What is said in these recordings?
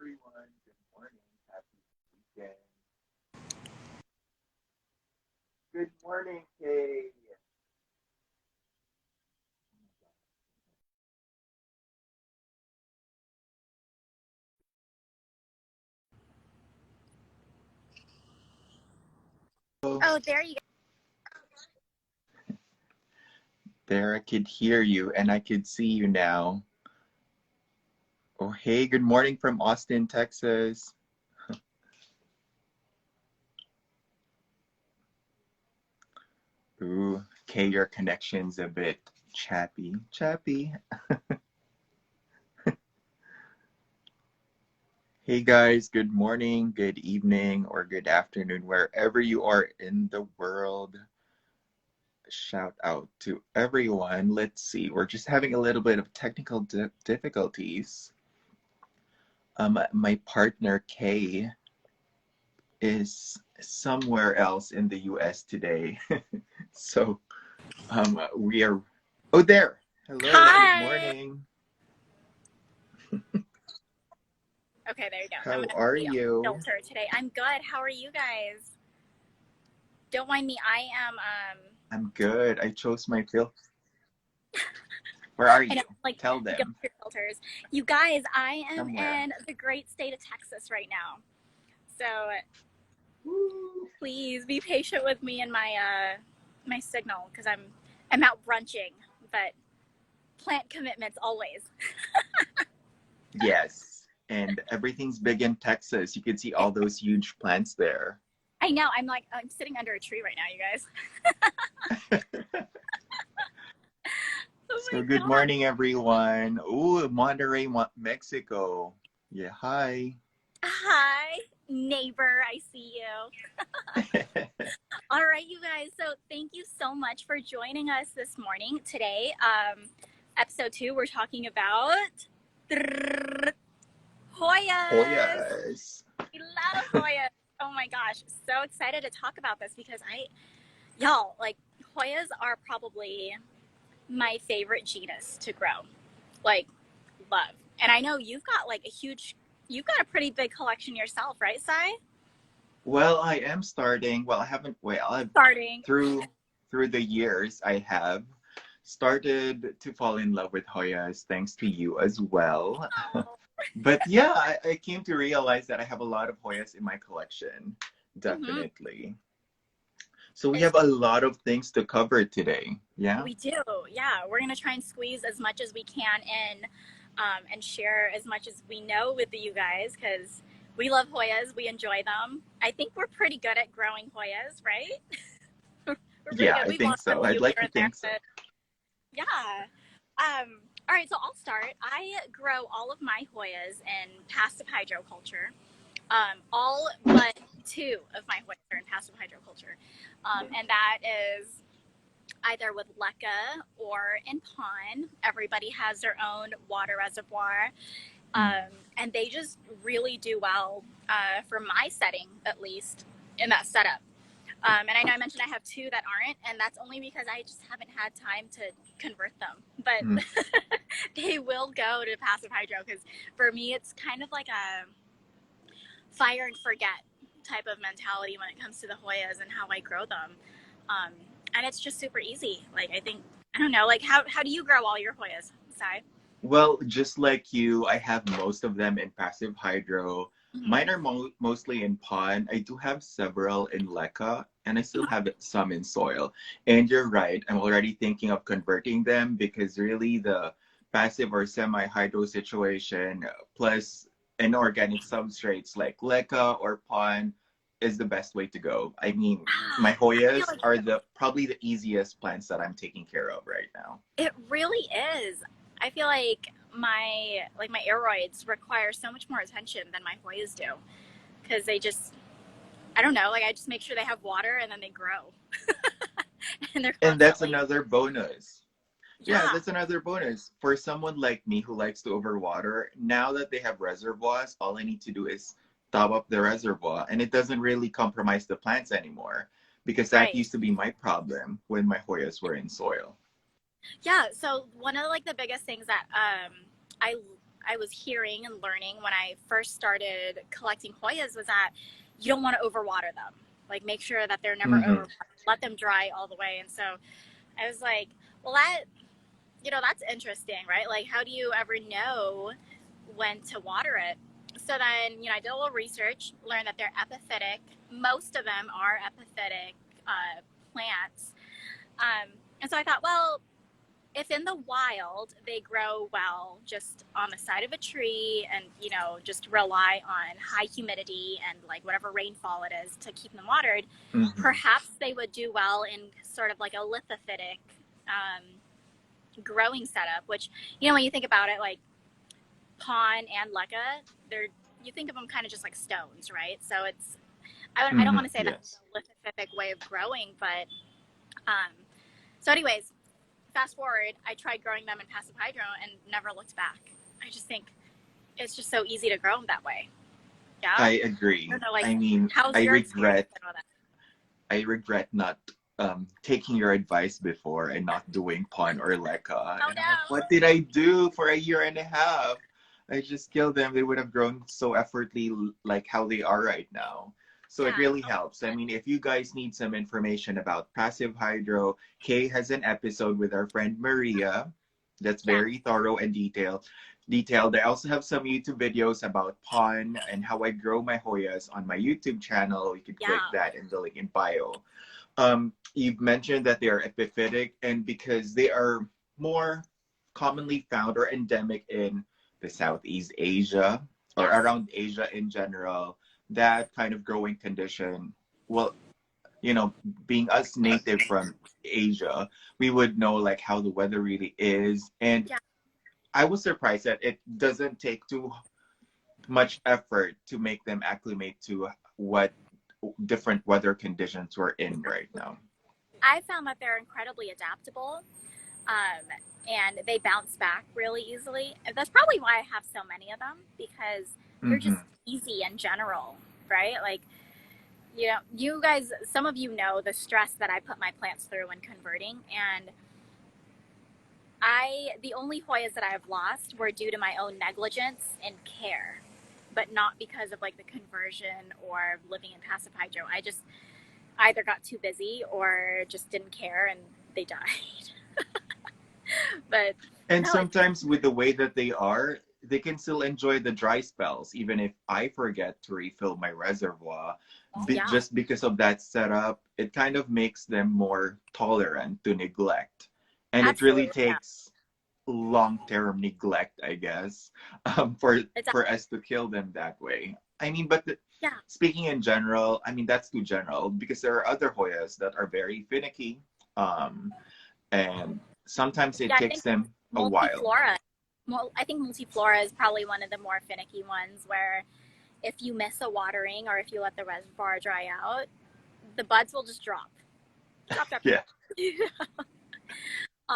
everyone. Good morning. Happy weekend. Good morning, Kay. Oh, Oh, there you there I could hear you and I could see you now. Oh, hey, good morning from Austin, Texas. Ooh, Kay, your connection's a bit chappy. Chappy. Hey guys, good morning, good evening, or good afternoon, wherever you are in the world. Shout out to everyone. Let's see, we're just having a little bit of technical difficulties. My partner Kay is somewhere else in the US today. So we are, oh, there. go. Hello, good Hi. morning. Okay, there you go. I'm How gonna are be a you? filter today. I'm good. How are you guys? Don't mind me. I am I'm good. I chose my filter. Where are I know you? like Tell go them. through filters. You guys, I am Somewhere. in the great state of Texas right now. So Woo. please be patient with me and my signal because I'm out brunching, but plant commitments always. Yes. And everything's big in Texas. You can see It, all those huge plants there. I know. I'm sitting under a tree right now, you guys. Oh So my good god. morning, everyone. Ooh, Monterrey, Mexico. Yeah, hi. Hi, neighbor. I see you. All right, you guys. So thank you so much for joining us this morning. Today, episode 2, we're talking about Hoyas. Hoyas. We love Hoyas. Oh my gosh, so excited to talk about this because y'all, like, Hoyas are probably my favorite genus to grow. Like, love. And I know you've got a pretty big collection yourself, right, Sai? Well, I am starting. Well, I haven't. Well, Starting. through the years, I have started to fall in love with Hoyas, thanks to you as well. Oh. But yeah, I came to realize that I have a lot of Hoyas in my collection. Mm-hmm. Definitely. So we There's have a lot of things to cover today. Yeah. We do, yeah. We're gonna try and squeeze as much as we can in, and share as much as we know with you guys because we love Hoyas. We enjoy them. I think we're pretty good at growing Hoyas, right? We're pretty Yeah, good. I We've think lost a so. I'd few like here to and there, think so. but yeah. All right, so I'll start. I grow all of my Hoyas in passive hydroculture. All but 2 of my Hoyas are in passive hydroculture, and that is either with leca or in pond. Everybody has their own water reservoir, Mm. and they just really do well for my setting, at least in that setup. And I know I mentioned I have 2 that aren't, and that's only because I just haven't had time to convert them. Mm. But they will go to passive hydro because for me, it's kind of like a fire and forget type of mentality when it comes to the Hoyas and how I grow them. Um, and it's just super easy. Like, I don't know, like, how do you grow all your Hoyas, Sai? Well, just like you, I have most of them in passive hydro. Mine Mm-hmm. are mostly in pond. I do have several in leca, and I still have some in soil. And you're right, I'm already thinking of converting them because really the passive or semi-hydro situation plus inorganic substrates like leca or pond is the best way to go. I mean, my I feel Hoyas like are the probably the easiest plants that I'm taking care of right now. it really is. I feel like my aeroids require so much more attention than my Hoyas do because they just I don't know, like I just make sure they have water and then they grow and they're And that's constantly another bonus. Yeah, yeah. that's another bonus. For someone like me who likes to overwater, now that they have reservoirs, all I need to do is top up the reservoir and it doesn't really compromise the plants anymore because that Right. used to be my problem when my Hoyas were in soil. Yeah, so one of like the biggest things that I I was hearing and learning when I first started collecting Hoyas was that you don't want to overwater them. Like make sure that they're never Mm-hmm. overwatered. Let them dry all the way. And so I was like, well, that, that's interesting, right? Like, how do you ever know when to water it? So then, I did a little research, learned that they're epiphytic. Most of them are epiphytic plants. And so I thought, well, if in the wild they grow well just on the side of a tree and, just rely on high humidity and like whatever rainfall it is to keep them watered, Mm-hmm. perhaps they would do well in sort of like a lithophytic um, growing setup, which, when you think about it, like Pon and Leca, they're, you think of them kind of just like stones, right? So it's, I don't Mm-hmm. want to say that's Yes. a lithophytic way of growing, but um, so anyways, fast forward, I tried growing them in passive hydro and never looked back. I just think it's just so easy to grow them that way. Yeah. I I agree. don't know, like, I mean, how's I your experience regret with that? I regret not taking your advice before and not doing Pon or Leka. Oh And I'm like, no. what did I do for a year and a half? I just killed them. They would have grown so effortlessly like how they are right now. So it Yeah. really helps. I mean, if you guys need some information about passive hydro, Kay has an episode with our friend Maria that's Yeah. very thorough and detailed. I also have some YouTube videos about pond and how I grow my Hoyas on my YouTube channel. You could click Yeah. that in the link in bio. You've mentioned that they are epiphytic, and because they are more commonly found or endemic in the Southeast Asia or Yes. around Asia in general, that kind of growing condition, well, being us native from Asia, we would know like how the weather really is. And Yeah. I was surprised that it doesn't take too much effort to make them acclimate to what different weather conditions we're in right now. I found that they're incredibly adaptable, um, and they bounce back really easily. That's probably why I have so many of them, because they're just Mm-hmm. easy in general, right? Like, you guys, some of you know the stress that I put my plants through when converting, and the only Hoyas that I have lost were due to my own negligence and care, but not because of like the conversion or living in passive hydro. I just either got too busy or just didn't care and they died. But And no, it's sometimes with the way that they are, they can still enjoy the dry spells, even if I forget to refill my reservoir. yeah, Just because of that setup, it kind of makes them more tolerant to neglect. And it really absolutely, yeah. takes long-term neglect, I guess, for It's us to kill them that way. I mean, but yeah, speaking in general, I mean that's too general because there are other Hoyas that are very finicky, and sometimes it yeah. I takes think them a while. multiflora. Well, I think multiflora is probably one of the more finicky ones where if you miss a watering or if you let the reservoir dry out, the buds will just drop, drop, drop, Yeah, drop.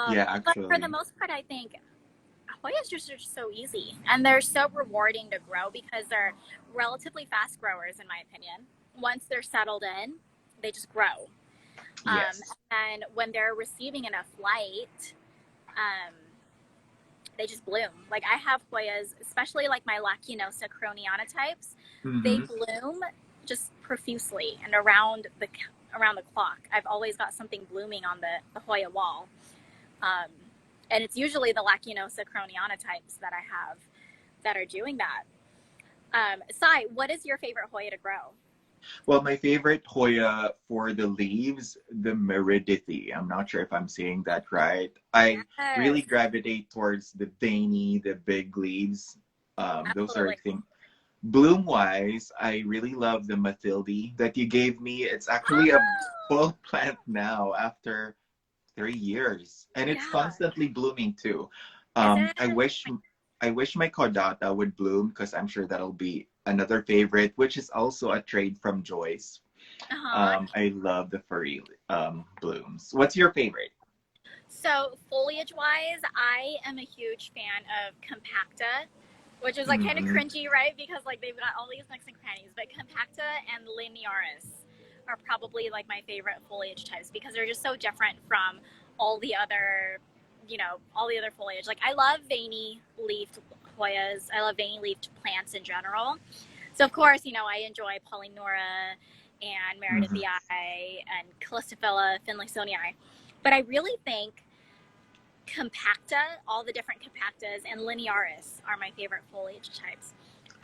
yeah, But for the actually, most part, I think Hoyas just are so easy and they're so rewarding to grow because they're relatively fast growers, in my opinion. Once they're settled in, they just grow. yes. And when they're receiving enough light, um, they just bloom. Like I have Hoyas, especially like my Lacinosa croniana types, they Mm-hmm. bloom just profusely and around the clock. I've always got something blooming on the Hoya wall. Um, and it's usually the Lacinosa croniana types that I have that are doing that. Sai, what is your favorite Hoya to grow? Well, my favorite Hoya for the leaves, the Meredithy. I'm not sure if I'm saying that right. I really Yes, gravitate towards the veiny, the big leaves. Those are, I absolutely. think, bloom wise, I really love the Mathilde that you gave me. It's actually a full plant now after 3 years, and it's Yeah. constantly blooming too. Is Um, I it? wish I wish my Caudata would bloom because I'm sure that'll be another favorite, which is also a trade from Joyce. Uh-huh. I love the furry blooms. What's your favorite? So foliage wise, I am a huge fan of Compacta, which is like kind of Mm-hmm. cringy, right? Because like they've got all these nooks and crannies, but Compacta and Linearis are probably like my favorite foliage types because they're just so different from all the other, all the other foliage. Like I love veiny leafed Hoyas. I love veiny-leafed plants in general. So of course, you know, I enjoy Polynora and Hmm. Meredithii and Callistophila finlaysonii. But I really think compacta, all the different compactas, and linearis are my favorite foliage types.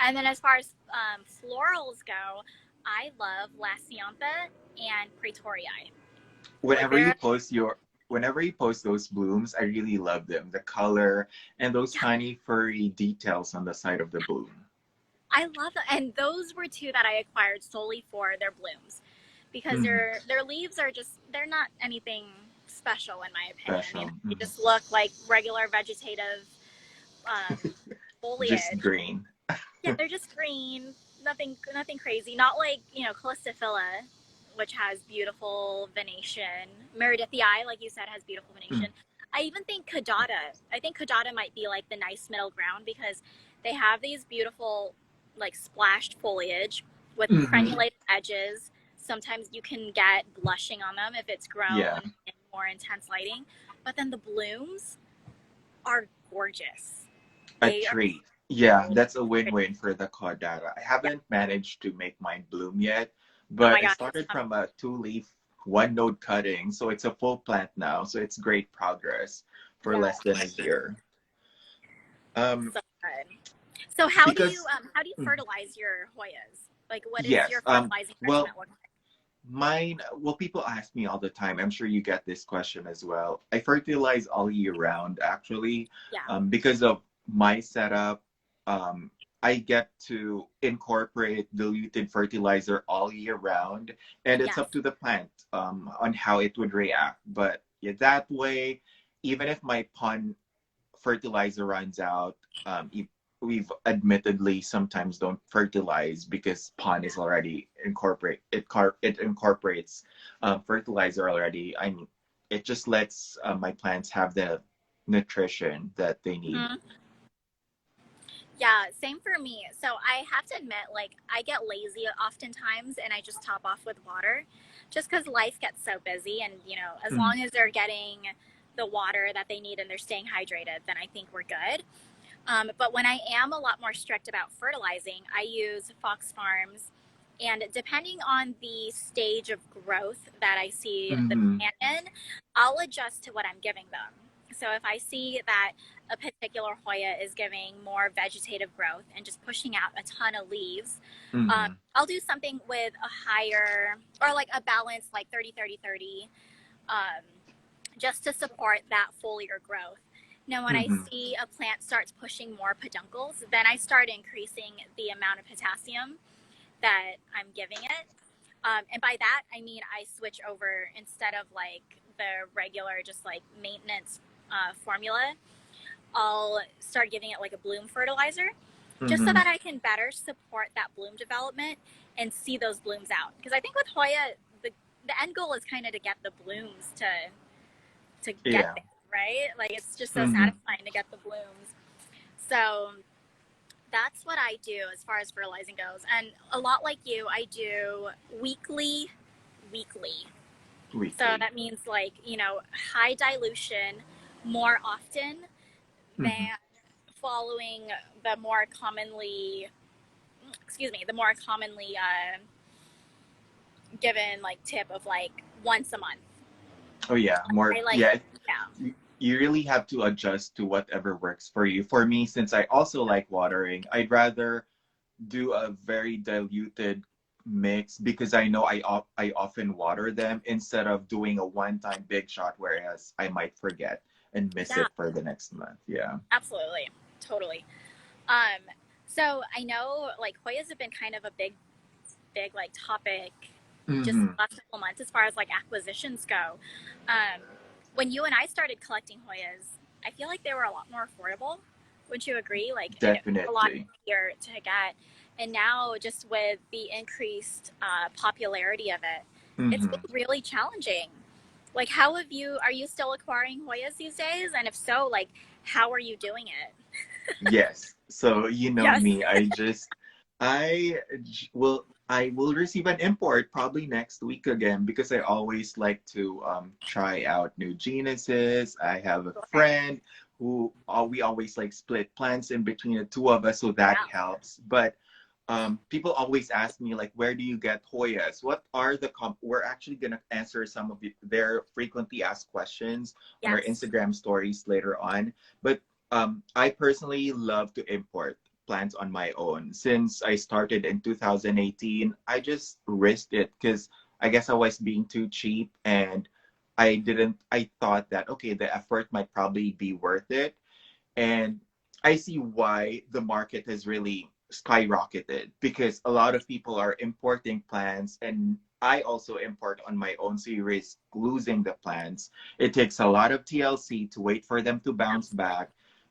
And then as far as florals go, I love Lasiantha and Praetorii. Like Whenever you they're, post your whenever you post those blooms, I really love them. The color and those yeah, tiny furry details on the side of the bloom. I love them. And those were two that I acquired solely for their blooms because Hmm. their leaves are just, they're not anything special in my opinion. You know, Special. they Hmm. just look like regular vegetative um, Just foliage. green. Yeah, they're just green, nothing crazy. Not like, you know, Callistophila, which has beautiful venation. Meredithii, like you said, has beautiful Mm. venation. I even think Caudata. I think Caudata might be like the nice middle ground because they have these beautiful, like splashed foliage with Hmm. crenulated edges. Sometimes you can get blushing on them if it's Yeah, grown in more intense lighting. But then the blooms are gorgeous. a They are treat. Yeah, so that's a pretty. win-win for the Cordata. I Yeah. haven't managed to make mine bloom yet, Oh my but I gosh, started from a two-leaf, one-node cutting, so it's a full plant now. So it's great progress for yeah, less than a year. Um, so good. So because how do you mm, fertilize your Hoyas? Like, what is yes, your fertilizing regimen well, look mine, well, people ask me all the time. I'm sure you get this question as well. I fertilize all year round, actually, like? Yeah, because of my setup. Um, I get to incorporate diluted fertilizer all year round, and it's yes, up to the plant on how it would react. But yeah, that way, even if my pond fertilizer runs out, we've admittedly sometimes don't fertilize because pond is already it incorporates fertilizer already. I mean, it just lets my plants have the nutrition that they need. hmm, yeah. Same for me. So I have to admit, like, I get lazy oftentimes, and I just top off with water, just because life gets so busy. And you know, as Mm, long as they're getting the water that they need and they're staying hydrated, then I think we're good. But when I am a lot more strict about fertilizing, I use Fox Farms. And depending on the stage of growth that I see the mm-hmm, plant in, I'll adjust to what I'm giving them. So if I see that a particular Hoya is giving more vegetative growth and just pushing out a ton of leaves, mm-hmm, I'll do something with a higher or like a balance like 30-30-30, um, just to support that foliar growth. Now, when I mm-hmm. see a plant starts pushing more peduncles, then I start increasing the amount of potassium that I'm giving it. And by that, I mean I switch over instead of like the regular, just like maintenance formula, I'll start giving it like a bloom fertilizer just so Mm-hmm. that I can better support that bloom development and see those blooms out. Because I think with Hoya, the end goal is kind of to get the blooms to get Yeah. there, right? Like it's just so Mm-hmm. satisfying to get the blooms. So that's what I do as far as fertilizing goes. And a lot like you, I do weekly, weekly. So Weekly. that means like, you know, high dilution more often Mm-hmm. than following the more commonly, excuse me, the more commonly given like tip of like once a month. Oh yeah, more I like, yeah. yeah, You really have to adjust to whatever works for you. For me, since I also like watering, I'd rather do a very diluted mix because I know I often water them instead of doing a one-time big shot, whereas I might forget and miss yeah, it for the next month. Yeah. absolutely, totally. Um, so I know like Hoyas have been kind of a big like topic just Mm-hmm. last couple months as far as like acquisitions go. Um, when you and I started collecting Hoyas, I feel like they were a lot more affordable. Wouldn't you agree? Like, and it was a lot Definitely. easier to get. And now, just with the increased popularity of it, it's been Mm-hmm. really challenging. Like, how have you? Are you still acquiring Hoyas these days? And if so, like, how are you doing it? Yes. So you know Yes. me. I will receive an import probably next week again because I always like to try out new genuses. I have a Okay. friend who we always like split plants in between the two of us, so that Yeah. helps. But people always ask me like, where do you get Hoyas? What are the we're actually gonna answer some of their frequently asked questions on our Yes. Instagram stories later on. But I personally love to import plants on my own. Since I started in 2018, I just risked it because I guess I was being too cheap, and I thought that, okay, the effort might probably be worth it. And I see why the market has really skyrocketed, because a lot of people are importing plants, and I also import on my own, so you risk losing the plants. It takes a lot of TLC to wait for them to bounce Absolutely. back,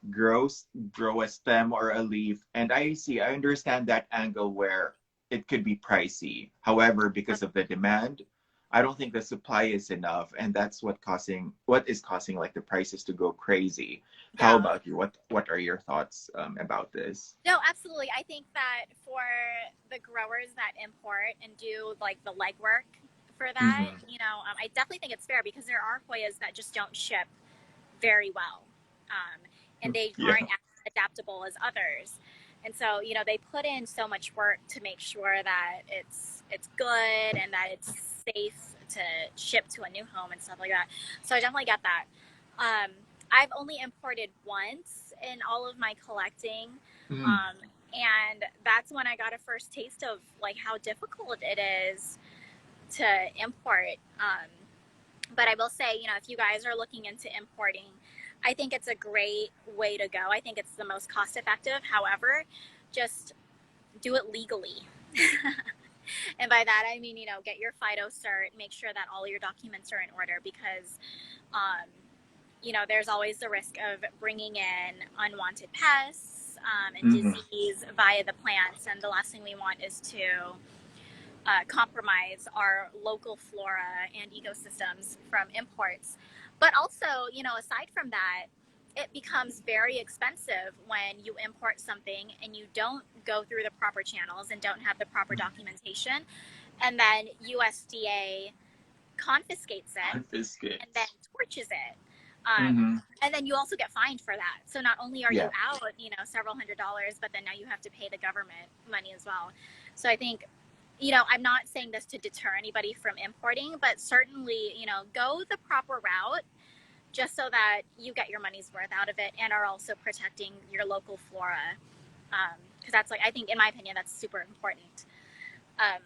grow, grow a stem or a leaf. And I understand that angle where it could be pricey. However, because of the demand, I don't think the supply is enough, and that's what is causing like the prices to go crazy. How Yeah. about you? What are your thoughts about this? No, absolutely. I think that for the growers that import and do like the legwork for that, Mm-hmm. I definitely think it's fair because there are Hoyas that just don't ship very well, and they Yeah. aren't as adaptable as others. And so, they put in so much work to make sure that it's good and that it's safe to ship to a new home and stuff like that. So I definitely get that. Um, I've only imported once in all of my collecting, Mm-hmm. um, and that's when I got a first taste of like how difficult it is to import. But I will say, if you guys are looking into importing, I think it's a great way to go. I think it's the most cost effective. However, just do it legally. And by that, I mean, get your FIDO cert, make sure that all your documents are in order because, um, there's always the risk of bringing in unwanted pests and Mm-hmm. disease via the plants. And the last thing we want is to compromise our local flora and ecosystems from imports. But also, aside from that, it becomes very expensive when you import something and you don't go through the proper channels and don't have the proper documentation. And then USDA confiscates it and then Confiscates. torches it. Um, Mm-hmm. and then you also get fined for that. So not only are you Yeah. out, several $100s, but then now you have to pay the government money as well. So I think, I'm not saying this to deter anybody from importing, but certainly, go the proper route just so that you get your money's worth out of it and are also protecting your local flora. Because that's like, I think, in my opinion, that's super important. Um,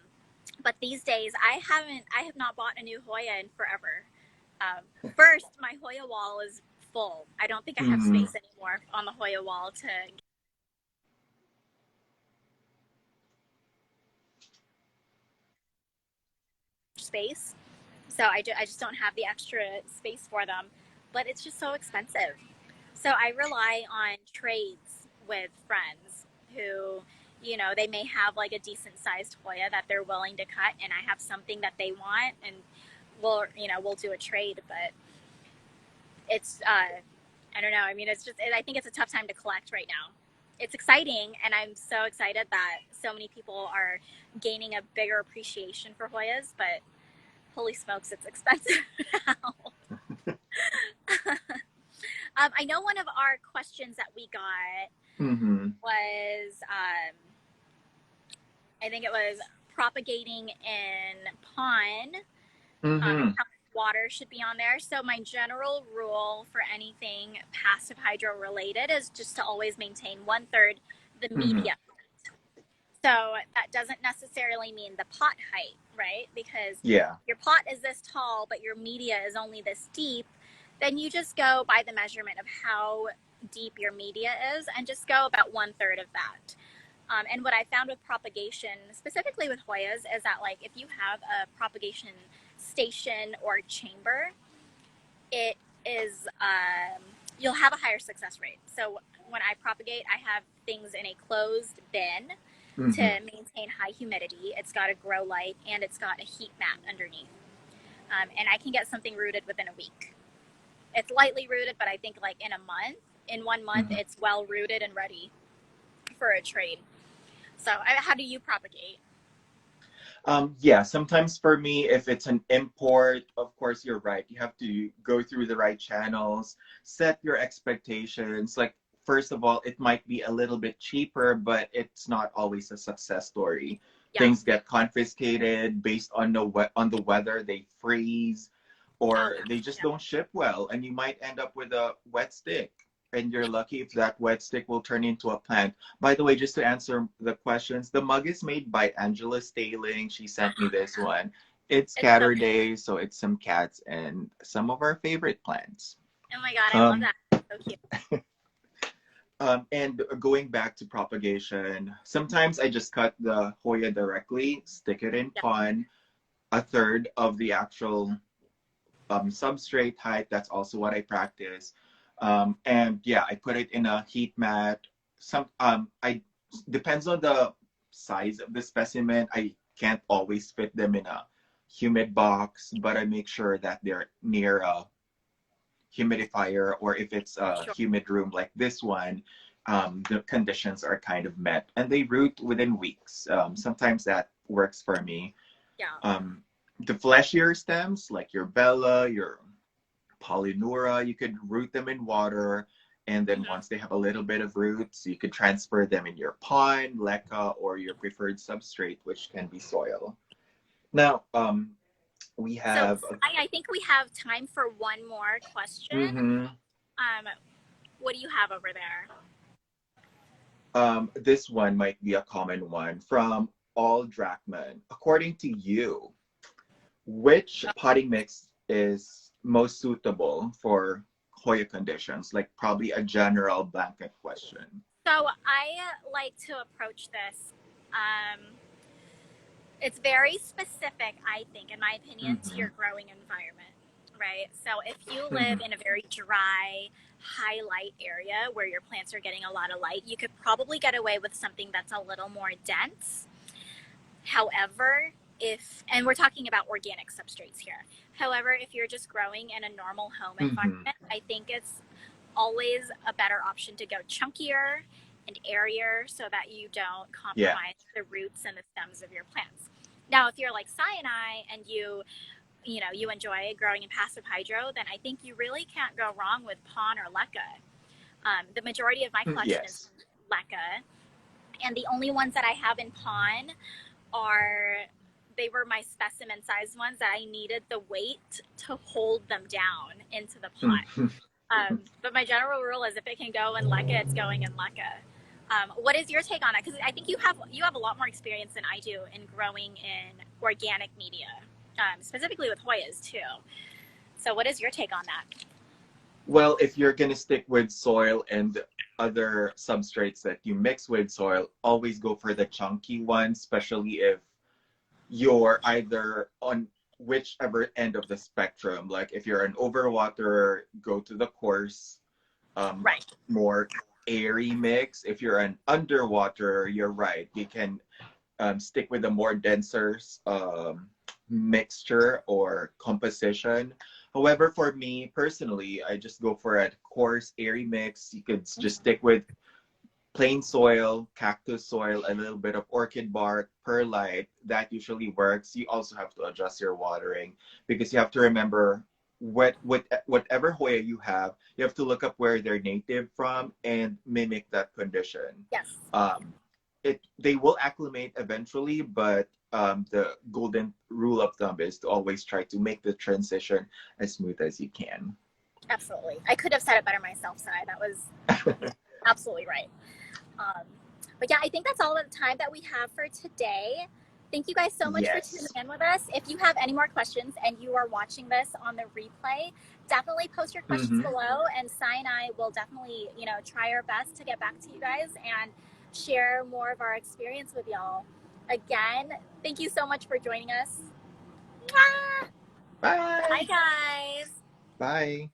but these days, I have not bought a new Hoya in forever. First, my Hoya wall is full. I don't think I have Mm-hmm. space anymore on the Hoya wall to space. So I just don't have the extra space for them. But it's just so expensive. So I rely on trades with friends who, they may have like a decent sized Hoya that they're willing to cut, and I have something that they want, and we'll do a trade. But it's, I don't know. I mean, I think it's a tough time to collect right now. It's exciting, and I'm so excited that so many people are gaining a bigger appreciation for Hoyas, but holy smokes, it's expensive now. I know one of our questions that we got Mm-hmm. was, I think it was propagating in pond, and Mm-hmm. how much water should be on there. So my general rule for anything passive hydro related is just to always maintain 1/3 the Mm-hmm. media. So that doesn't necessarily mean the pot height, right? Because Yeah. your pot is this tall, but your media is only this deep. Then you just go by the measurement of how deep your media is and just go about 1/3 of that. And what I found with propagation, specifically with Hoyas, is that like if you have a propagation station or chamber, it is you'll have a higher success rate. So when I propagate, I have things in a closed bin to Mm-hmm. maintain high humidity. It's got a grow light and it's got a heat mat underneath, and I can get something rooted within a week. It's lightly rooted, but I think like in 1 month, Mm-hmm. it's well rooted and ready for a trade. So, how do you propagate? Yeah, sometimes for me, if it's an import, of course, you're right. You have to go through the right channels, set your expectations. Like, first of all, it might be a little bit cheaper, but it's not always a success story. Yeah. Things get confiscated based on on the weather, they freeze, Oh or yeah. they just Yeah. don't ship well, and you might end up with a wet stick. And you're lucky if that wet stick will turn into a plant. By the way, just to answer the questions, the mug is made by Angela Staling. She sent me this one. It's It's so cute. Saturday, so it's some cats and some of our favorite plants. Oh my god, I love Um, that. So cute. and going back to propagation, sometimes I just cut the Hoya directly, stick it in Yeah. pond, a third of the actual substrate height. That's also what I practice. And yeah, I put it in a heat mat. I depends on the size of the specimen. I can't always fit them in a humid box, but I make sure that they're near a humidifier, or if it's a Sure. humid room like this one, the conditions are kind of met, and they root within weeks. Sometimes that works for me. Yeah. Um, the fleshier stems, like your Bella, your Polynura, you could root them in water. And then Hmm. once they have a little bit of roots, you could transfer them in your pond, leca, or your preferred substrate, which can be soil. Now, we So have. I think we have time for one more question. Mhm. Um, what do you have over there? This one might be a common one from All Drachman. According to you, which potting mix is most suitable for Hoya conditions? Like probably a general blanket question. So I like to approach this. Um, it's very specific, I think, in my opinion, to Mm-hmm. your growing environment, right? So if you Mm-hmm. live in a very dry, high light area where your plants are getting a lot of light, you could probably get away with something that's a little more dense. However, and we're talking about organic substrates here. However, if you're just growing in a normal home Mm-hmm. environment, I think it's always a better option to go chunkier and airier so that you don't Yeah. compromise the roots and the stems of your plants. Now, if you're like Sinai and you enjoy growing in passive hydro, then I think you really can't go wrong with pon or leca. The majority of my collection is Yes. leca, and the only ones that I have in pon are they were my specimen size ones that I needed the weight to hold them down into the pot. Mm-hmm. But my general rule is if it can go in leca, it's going in leca. What is your take on it? Because I think you have a lot more experience than I do in growing in organic media, specifically with Hoyas too. So what is your take on that? Well, if you're gonna stick with soil and other substrates that you mix with soil, always go for the chunky ones, especially if you're either on whichever end of the spectrum. Like if you're an overwaterer, go to the coarse, um, Right. more airy mix. If you're an underwater, you're right. You can stick with a more denser mixture or composition. However, for me personally, I just go for a coarse, airy mix. You could just stick with plain soil, cactus soil, a little bit of orchid bark, perlite. That usually works. You also have to adjust your watering because you have to remember whatever Hoya you have to look up where they're native from and mimic that condition. Yes. Um, they will acclimate eventually, but the golden rule of thumb is to always try to make the transition as smooth as you can. Absolutely. I could have said it better myself, Sai. That was absolutely right. Um, but yeah, I think that's all the time that we have for today. Thank you guys so much for tuning Yes. in with us. If you have any more questions and you are watching this on the replay, definitely post your questions Mm-hmm. below, and Sai and I will definitely, try our best to get back to you guys and share more of our experience with y'all. Again, thank you so much for joining us. Mwah! Bye, Bye. guys. Bye.